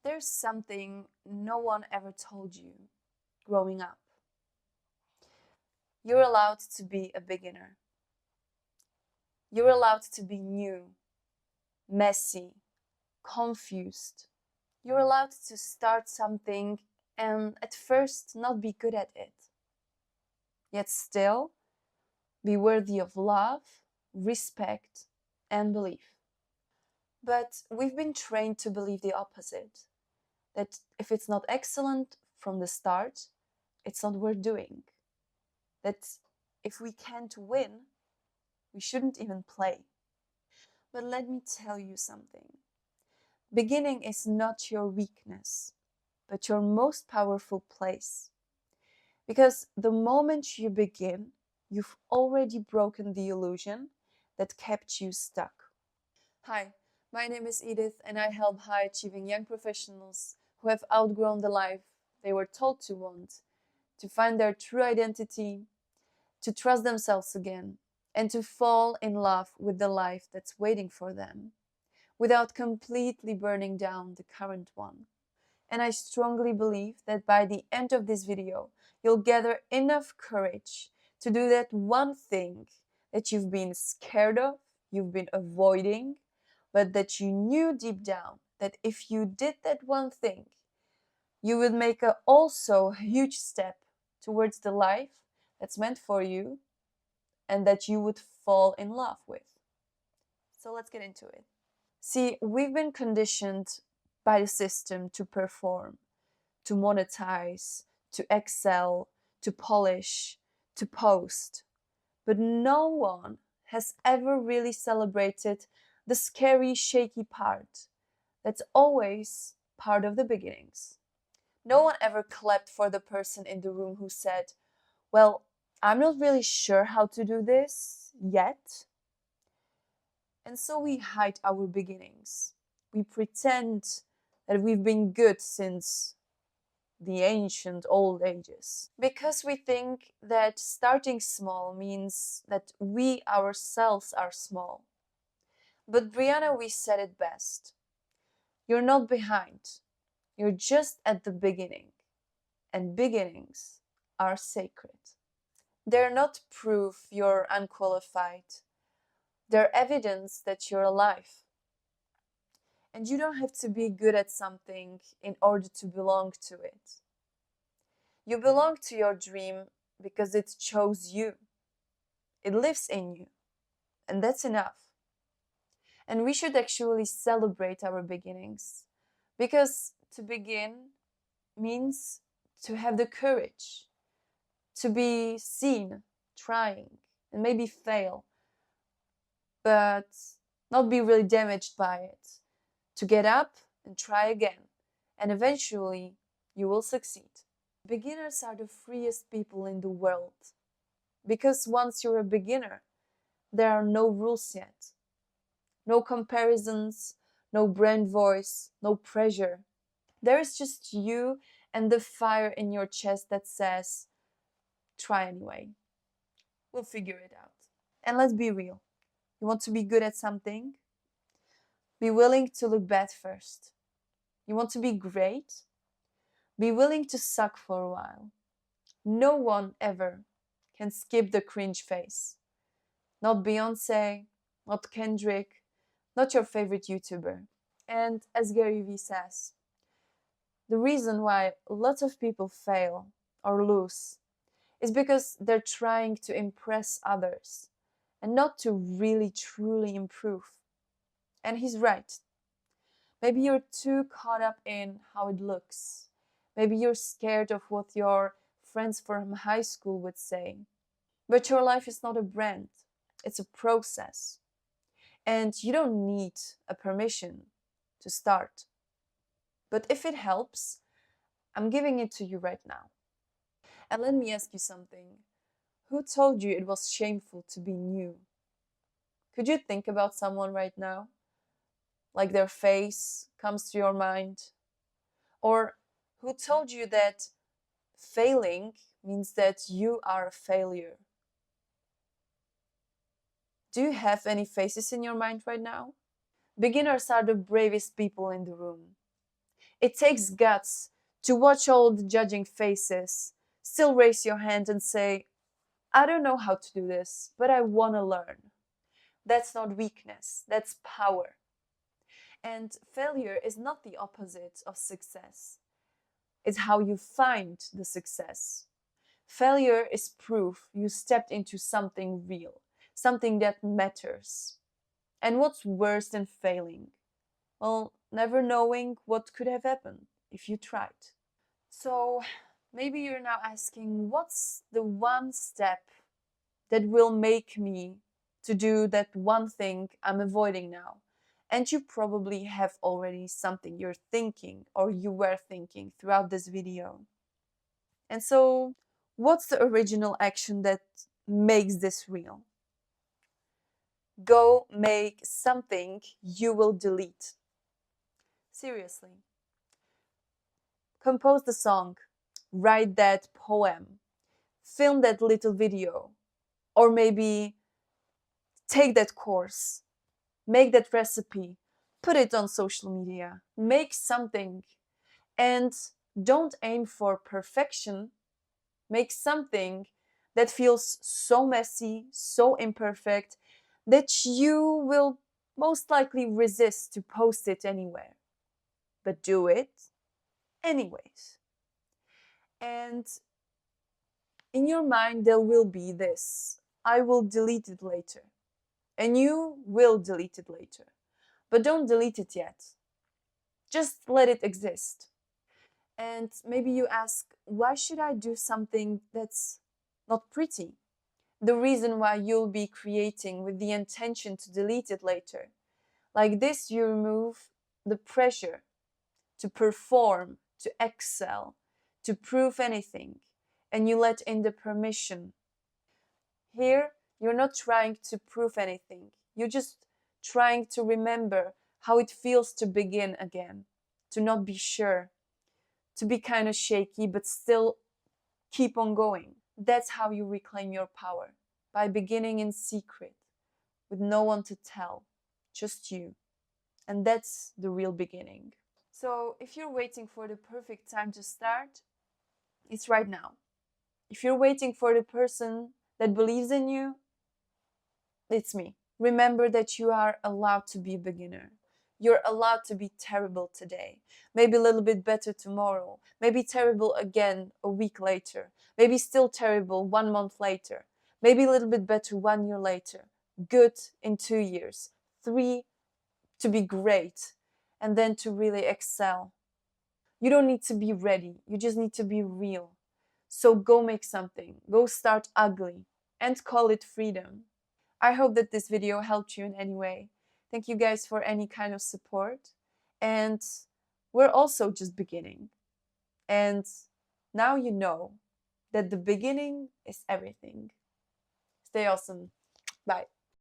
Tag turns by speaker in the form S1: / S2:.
S1: There's something no one ever told you growing up. You're allowed to be a beginner. You're allowed to be new, messy, confused. You're allowed to start something and at first not be good at it, yet still be worthy of love, respect, and belief. But we've been trained to believe the opposite, that if it's not excellent from the start, it's not worth doing. That if we can't win, we shouldn't even play. But let me tell you something. Beginning is not your weakness, but your most powerful place. Because the moment you begin, you've already broken the illusion that kept you stuck. Hi, my name is Edith, and I help high achieving young professionals who have outgrown the life they were told to want, to find their true identity, to trust themselves again, and to fall in love with the life that's waiting for them, without completely burning down the current one. And I strongly believe that by the end of this video, you'll gather enough courage to do that one thing that you've been scared of, you've been avoiding, but that you knew deep down that if you did that one thing, you would make a also huge step towards the life that's meant for you and that you would fall in love with. So let's get into it. See, we've been conditioned by the system to perform, to monetize, to excel, to polish, to post. But no one has ever really celebrated the scary, shaky part that's always part of the beginnings. No one ever clapped for the person in the room who said, "Well, I'm not really sure how to do this yet." And so we hide our beginnings. We pretend that we've been good since the ancient old ages. Because we think that starting small means that we ourselves are small. But Brianna, we said it best. You're not behind. You're just at the beginning. And beginnings are sacred. They're not proof you're unqualified. They're evidence that you're alive. And you don't have to be good at something in order to belong to it. You belong to your dream because it chose you. It lives in you. And that's enough. And we should actually celebrate our beginnings. Because to begin means to have the courage, to be seen, trying, and maybe fail, but not be really damaged by it. To get up and try again, and eventually you will succeed. Beginners are the freest people in the world, because once you're a beginner, there are no rules yet. No comparisons, no brand voice, no pressure. There is just you and the fire in your chest that says, try anyway. We'll figure it out. And let's be real. You want to be good at something? Be willing to look bad first. You want to be great? Be willing to suck for a while. No one ever can skip the cringe phase. Not Beyonce, not Kendrick, not your favorite YouTuber. And as Gary Vee says, the reason why lots of people fail or lose is because they're trying to impress others and not to really truly improve. And he's right. Maybe you're too caught up in how it looks. Maybe you're scared of what your friends from high school would say. But your life is not a brand, it's a process. And you don't need a permission to start. But if it helps, I'm giving it to you right now. And let me ask you something. Who told you it was shameful to be new? Could you think about someone right now? Like their face comes to your mind? Or who told you that failing means that you are a failure? Do you have any faces in your mind right now? Beginners are the bravest people in the room. It takes guts to watch all the judging faces, still raise your hand and say, I don't know how to do this, but I want to learn. That's not weakness, that's power. And failure is not the opposite of success. It's how you find the success. Failure is proof you stepped into something real, something that matters. And what's worse than failing? Well, never knowing what could have happened if you tried. So maybe you're now asking, what's the one step that will make me to do that one thing I'm avoiding now? And you probably have already something you're thinking or you were thinking throughout this video. And so, what's the original action that makes this real? Go make something you will delete. Seriously. Compose the song, write that poem, film that little video, or maybe take that course, make that recipe, put it on social media, make something, and don't aim for perfection. Make something that feels so messy, so imperfect, that you will most likely resist to post it anywhere. But do it anyways. And in your mind, there will be this: I will delete it later. And you will delete it later. But don't delete it yet. Just let it exist. And maybe you ask, why should I do something that's not pretty? The reason why you'll be creating with the intention to delete it later. Like this, you remove the pressure to perform, to excel, to prove anything, and you let in the permission. Here, you're not trying to prove anything. You're just trying to remember how it feels to begin again, to not be sure, to be kind of shaky, but still keep on going. That's how you reclaim your power, by beginning in secret, with no one to tell, just you. And that's the real beginning. So if you're waiting for the perfect time to start, it's right now. If you're waiting for the person that believes in you, it's me. Remember that you are allowed to be a beginner. You're allowed to be terrible today, maybe a little bit better tomorrow, maybe terrible again a week later, maybe still terrible 1 month later, maybe a little bit better 1 year later, good in 2 years, 3 to be great, and then to really excel. You don't need to be ready, you just need to be real. So go make something, go start ugly, and call it freedom. I hope that this video helped you in any way. Thank you guys for any kind of support. And we're also just beginning. And now you know that the beginning is everything. Stay awesome. Bye.